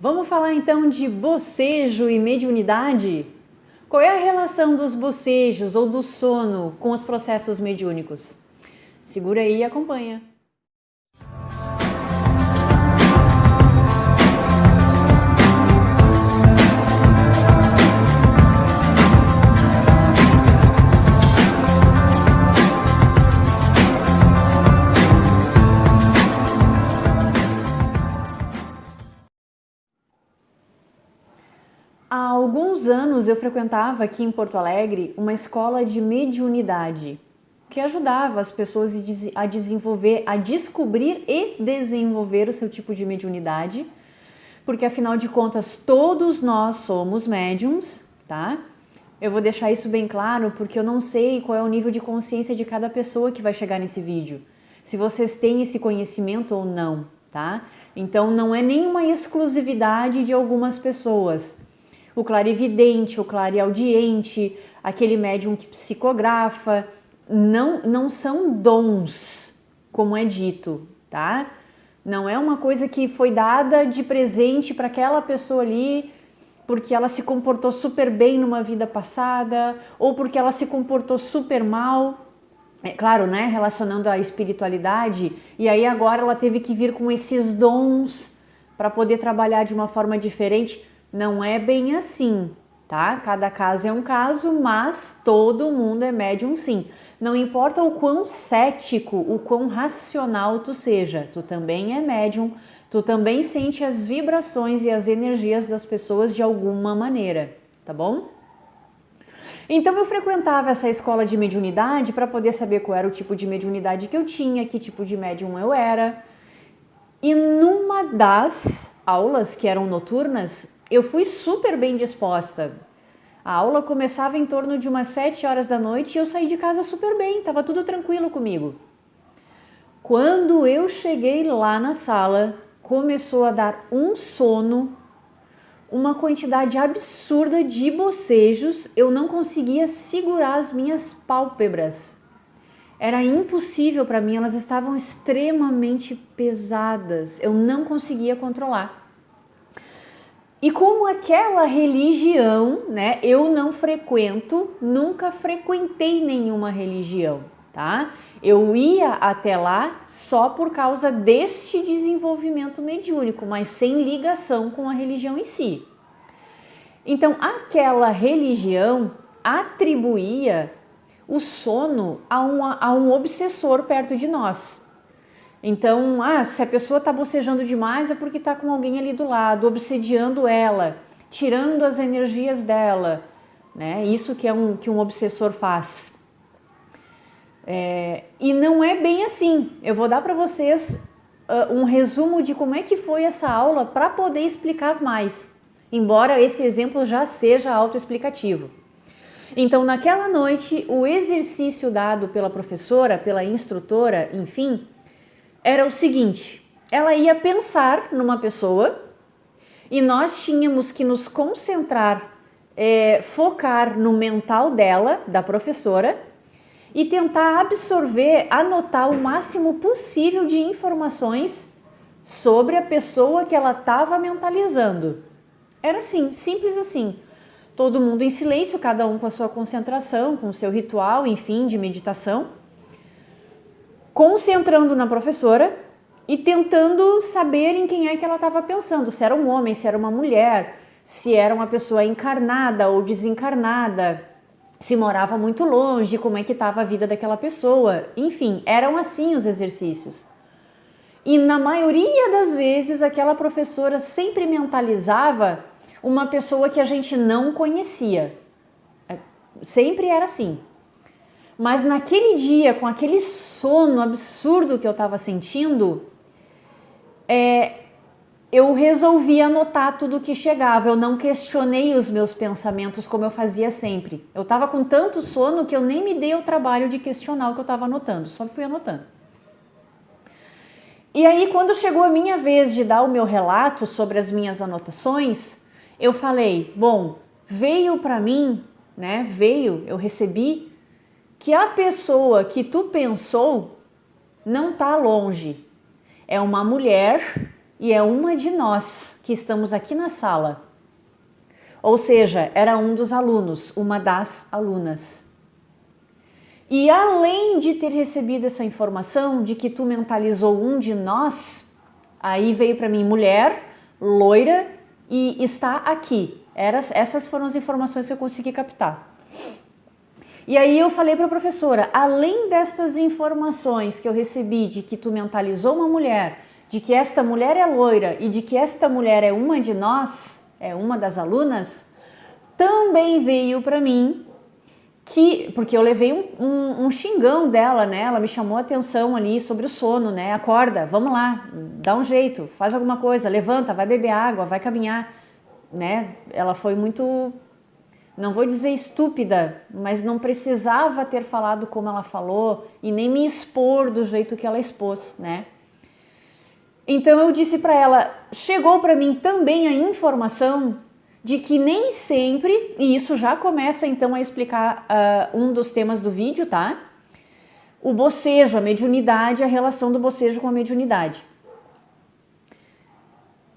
Vamos falar então de bocejo e mediunidade? Qual é a relação dos bocejos ou do sono com os processos mediúnicos? Segura aí e acompanha. Há alguns anos eu frequentava aqui em Porto Alegre uma escola de mediunidade que ajudava as pessoas a desenvolver, a descobrir e desenvolver o seu tipo de mediunidade, porque afinal de contas todos nós somos médiums, tá? Eu vou deixar isso bem claro porque eu não sei qual é o nível de consciência de cada pessoa que vai chegar nesse vídeo, se vocês têm esse conhecimento ou não, tá? Então não é nenhuma exclusividade de algumas pessoas. O clarividente, o clareaudiente, aquele médium que psicografa, não são dons, como é dito, tá? Não é uma coisa que foi dada de presente para aquela pessoa ali, porque ela se comportou super bem numa vida passada, ou porque ela se comportou super mal. É claro, né? Relacionando a espiritualidade, e aí agora ela teve que vir com esses dons para poder trabalhar de uma forma diferente. Não é bem assim, tá? Cada caso é um caso, mas todo mundo é médium sim. Não importa o quão cético, o quão racional tu seja, tu também é médium, tu também sente as vibrações e as energias das pessoas de alguma maneira, tá bom? Então eu frequentava essa escola de mediunidade para poder saber qual era o tipo de mediunidade que eu tinha, que tipo de médium eu era. E numa das aulas que eram noturnas, eu fui super bem disposta. A aula começava em torno de umas 7 horas da noite e eu saí de casa super bem, estava tudo tranquilo comigo. Quando eu cheguei lá na sala, começou a dar um sono, uma quantidade absurda de bocejos, eu não conseguia segurar as minhas pálpebras. Era impossível para mim, elas estavam extremamente pesadas, eu não conseguia controlar. E como aquela religião, né, eu não frequento, nunca frequentei nenhuma religião, tá? Eu ia até lá só por causa deste desenvolvimento mediúnico, mas sem ligação com a religião em si. Então, aquela religião atribuía o sono a um obsessor perto de nós. Então, se a pessoa está bocejando demais é porque está com alguém ali do lado, obsediando ela, tirando as energias dela, né? Isso que um obsessor faz. E não é bem assim. Eu vou dar para vocês um resumo de como é que foi essa aula para poder explicar mais, embora esse exemplo já seja autoexplicativo. Então, naquela noite, o exercício dado pela professora, pela instrutora, enfim, era o seguinte: ela ia pensar numa pessoa e nós tínhamos que nos concentrar, focar no mental dela, da professora, e tentar absorver, anotar o máximo possível de informações sobre a pessoa que ela estava mentalizando. Era assim, simples assim. Todo mundo em silêncio, cada um com a sua concentração, com o seu ritual, enfim, de meditação, concentrando na professora e tentando saber em quem é que ela estava pensando, se era um homem, se era uma mulher, se era uma pessoa encarnada ou desencarnada, se morava muito longe, como é que estava a vida daquela pessoa, enfim, eram assim os exercícios. E na maioria das vezes aquela professora sempre mentalizava uma pessoa que a gente não conhecia, sempre era assim. Mas naquele dia, com aquele sono absurdo que eu estava sentindo, eu resolvi anotar tudo que chegava. Eu não questionei os meus pensamentos como eu fazia sempre. Eu estava com tanto sono que eu nem me dei o trabalho de questionar o que eu estava anotando, só fui anotando. E aí, quando chegou a minha vez de dar o meu relato sobre as minhas anotações, eu falei, bom, veio para mim, né, eu recebi que a pessoa que tu pensou não está longe. É uma mulher e é uma de nós que estamos aqui na sala. Ou seja, era um dos alunos, uma das alunas. E além de ter recebido essa informação de que tu mentalizou um de nós, aí veio para mim mulher, loira e está aqui. Essas foram as informações que eu consegui captar. E aí eu falei para a professora, além destas informações que eu recebi de que tu mentalizou uma mulher, de que esta mulher é loira e de que esta mulher é uma de nós, é uma das alunas, também veio para mim porque eu levei um xingão dela, né? Ela me chamou a atenção ali sobre o sono, né? Acorda, vamos lá, dá um jeito, faz alguma coisa, levanta, vai beber água, vai caminhar, né? Ela foi muito, não vou dizer estúpida, mas não precisava ter falado como ela falou e nem me expor do jeito que ela expôs, né? Então eu disse para ela, chegou para mim também a informação de que nem sempre, e isso já começa então a explicar um dos temas do vídeo, tá? O bocejo, a mediunidade, a relação do bocejo com a mediunidade.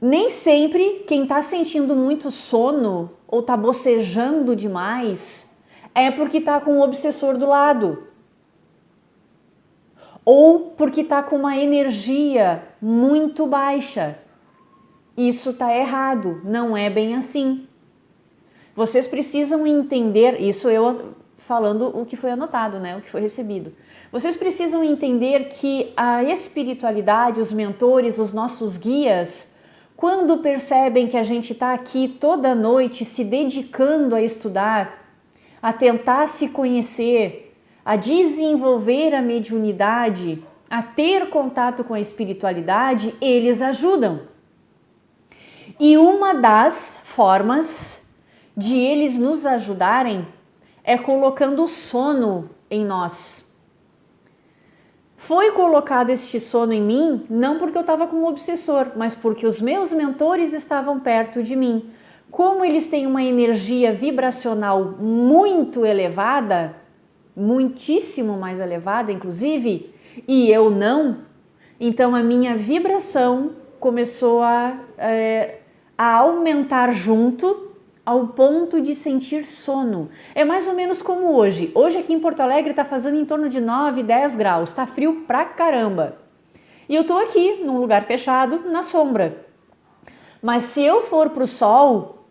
Nem sempre quem está sentindo muito sono ou está bocejando demais é porque está com o obsessor do lado. Ou porque está com uma energia muito baixa. Isso está errado, não é bem assim. Vocês precisam entender, isso eu falando o que foi anotado, né, o que foi recebido. Vocês precisam entender que a espiritualidade, os mentores, os nossos guias, quando percebem que a gente está aqui toda noite se dedicando a estudar, a tentar se conhecer, a desenvolver a mediunidade, a ter contato com a espiritualidade, eles ajudam. E uma das formas de eles nos ajudarem é colocando sono em nós. Foi colocado este sono em mim não porque eu estava com um obsessor, mas porque os meus mentores estavam perto de mim. Como eles têm uma energia vibracional muito elevada, muitíssimo mais elevada inclusive, e eu não, então a minha vibração começou a aumentar junto ao ponto de sentir sono. É mais ou menos como hoje. Hoje aqui em Porto Alegre está fazendo em torno de 9, 10 graus. Está frio pra caramba. E eu tô aqui num lugar fechado, na sombra. Mas se eu for pro sol,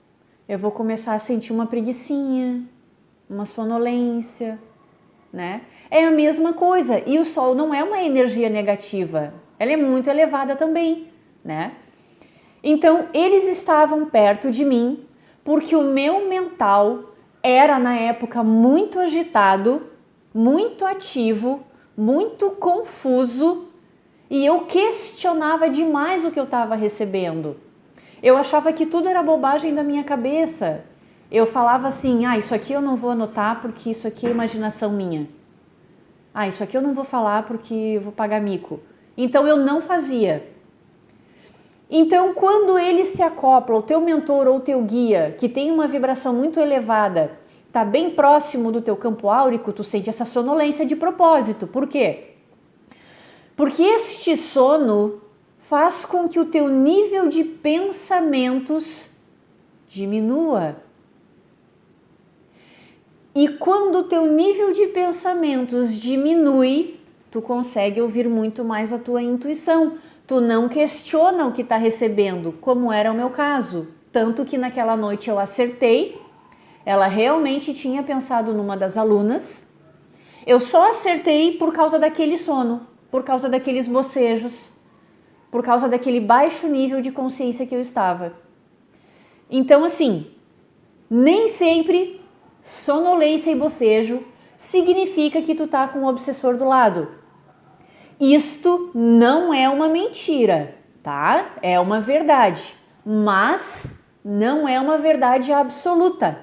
eu vou começar a sentir uma preguicinha, uma sonolência, né? É a mesma coisa. E o sol não é uma energia negativa. Ela é muito elevada também, né? Então, eles estavam perto de mim porque o meu mental era, na época, muito agitado, muito ativo, muito confuso e eu questionava demais o que eu estava recebendo. Eu achava que tudo era bobagem da minha cabeça. Eu falava assim, isso aqui eu não vou anotar porque isso aqui é imaginação minha. Isso aqui eu não vou falar porque eu vou pagar mico. Então, eu não fazia. Então, quando ele se acopla, o teu mentor ou o teu guia, que tem uma vibração muito elevada, está bem próximo do teu campo áurico, tu sente essa sonolência de propósito. Por quê? Porque este sono faz com que o teu nível de pensamentos diminua. E quando o teu nível de pensamentos diminui, tu consegue ouvir muito mais a tua intuição. Tu não questiona o que está recebendo, como era o meu caso. Tanto que naquela noite eu acertei, ela realmente tinha pensado numa das alunas. Eu só acertei por causa daquele sono, por causa daqueles bocejos, por causa daquele baixo nível de consciência que eu estava. Então, assim, nem sempre sonolência e bocejo significa que tu tá com um obsessor do lado. Isto não é uma mentira, tá? É uma verdade, mas não é uma verdade absoluta.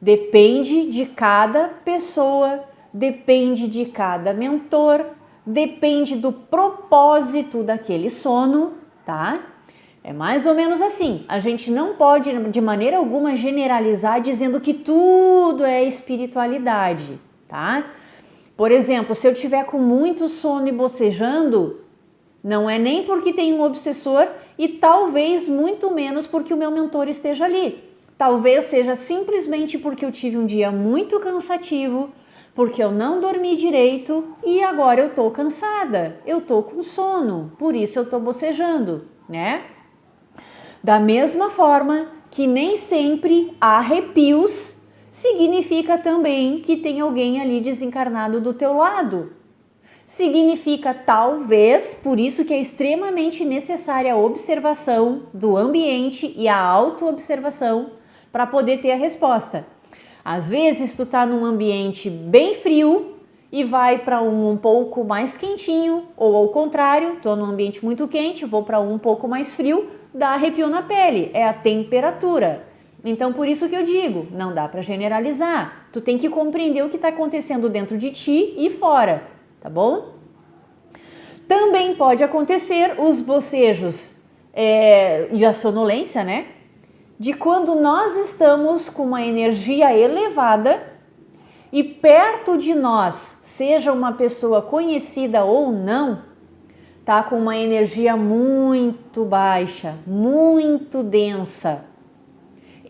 Depende de cada pessoa, depende de cada mentor, depende do propósito daquele sono, tá? É mais ou menos assim. A gente não pode de maneira alguma generalizar dizendo que tudo é espiritualidade, tá? Por exemplo, se eu tiver com muito sono e bocejando, Não é nem porque tem um obsessor e talvez muito menos porque o meu mentor esteja ali. Talvez seja simplesmente porque eu tive um dia muito cansativo, porque eu não dormi direito e agora eu tô cansada, eu tô com sono, por isso eu tô bocejando, né? Da mesma forma que nem sempre arrepios significa também que tem alguém ali desencarnado do teu lado. Significa talvez, por isso que é extremamente necessária a observação do ambiente e a autoobservação para poder ter a resposta. Às vezes tu tá num ambiente bem frio e vai para um pouco mais quentinho, ou ao contrário, tô num ambiente muito quente, vou para um pouco mais frio, dá arrepio na pele, é a temperatura. Então por isso que eu digo, não dá para generalizar, tu tem que compreender o que está acontecendo dentro de ti e fora, tá bom? Também pode acontecer os bocejos e a sonolência, né? De quando nós estamos com uma energia elevada e perto de nós, seja uma pessoa conhecida ou não, tá com uma energia muito baixa, muito densa.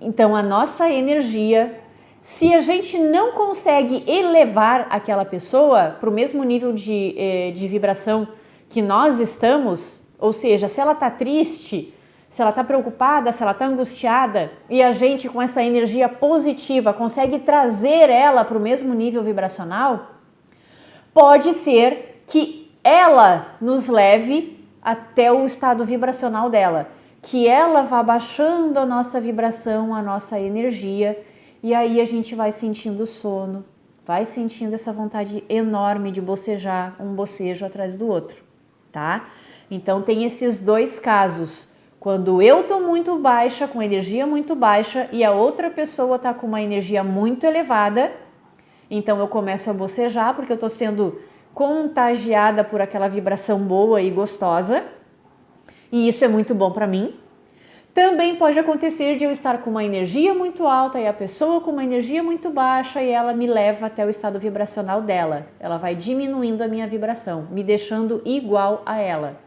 Então a nossa energia, se a gente não consegue elevar aquela pessoa para o mesmo nível de vibração que nós estamos, ou seja, se ela está triste, se ela está preocupada, se ela está angustiada e a gente com essa energia positiva consegue trazer ela para o mesmo nível vibracional, pode ser que ela nos leve até o estado vibracional dela, que ela vá baixando a nossa vibração, a nossa energia e aí a gente vai sentindo sono, vai sentindo essa vontade enorme de bocejar, um bocejo atrás do outro, tá? Então tem esses dois casos. Quando eu tô muito baixa, com energia muito baixa e a outra pessoa tá com uma energia muito elevada, então eu começo a bocejar porque eu tô sendo contagiada por aquela vibração boa e gostosa e isso é muito bom para mim. Também pode acontecer de eu estar com uma energia muito alta e a pessoa com uma energia muito baixa e ela me leva até o estado vibracional dela. Ela vai diminuindo a minha vibração, me deixando igual a ela.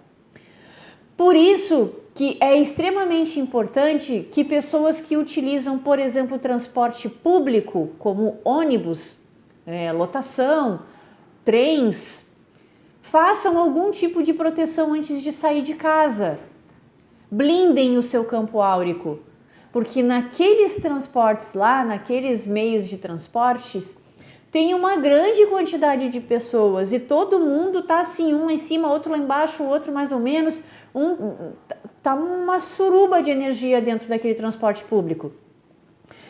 Por isso que é extremamente importante que pessoas que utilizam, por exemplo, transporte público, como ônibus, lotação, trens, façam algum tipo de proteção antes de sair de casa. Blindem o seu campo áurico, porque naqueles transportes lá, naqueles meios de transportes, tem uma grande quantidade de pessoas e todo mundo tá assim, um em cima, outro lá embaixo, o outro mais ou menos, tá uma suruba de energia dentro daquele transporte público.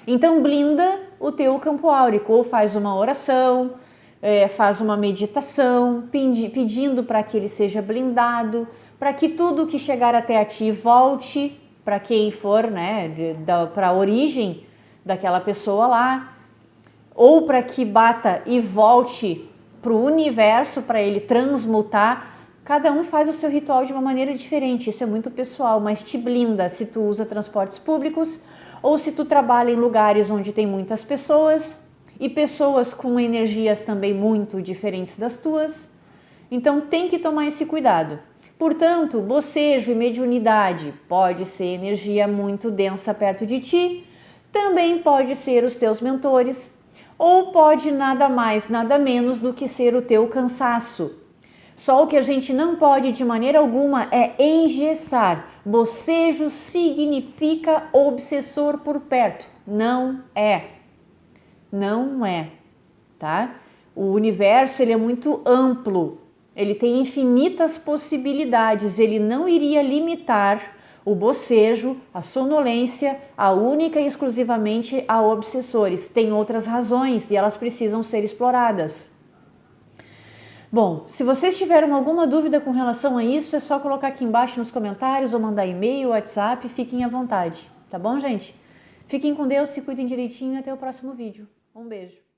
Então blinda o teu campo áurico, ou faz uma oração, faz uma meditação, pedindo para que ele seja blindado, para que tudo que chegar até a ti volte para quem for, né, para a origem daquela pessoa lá, ou para que bata e volte para o universo, para ele transmutar. Cada um faz o seu ritual de uma maneira diferente, isso é muito pessoal, mas te blinda se tu usa transportes públicos ou se tu trabalha em lugares onde tem muitas pessoas e pessoas com energias também muito diferentes das tuas. Então tem que tomar esse cuidado. Portanto, bocejo e mediunidade pode ser energia muito densa perto de ti, também pode ser os teus mentores, ou pode nada mais, nada menos do que ser o teu cansaço. Só o que a gente não pode de maneira alguma é engessar. Bocejo significa obsessor por perto. Não é. Não é, tá? O universo ele é muito amplo. Ele tem infinitas possibilidades, ele não iria limitar o bocejo, a sonolência, a única e exclusivamente a obsessores. Tem outras razões e elas precisam ser exploradas. Bom, se vocês tiveram alguma dúvida com relação a isso, é só colocar aqui embaixo nos comentários ou mandar e-mail, WhatsApp, fiquem à vontade, tá bom, gente? Fiquem com Deus, se cuidem direitinho e até o próximo vídeo. Um beijo!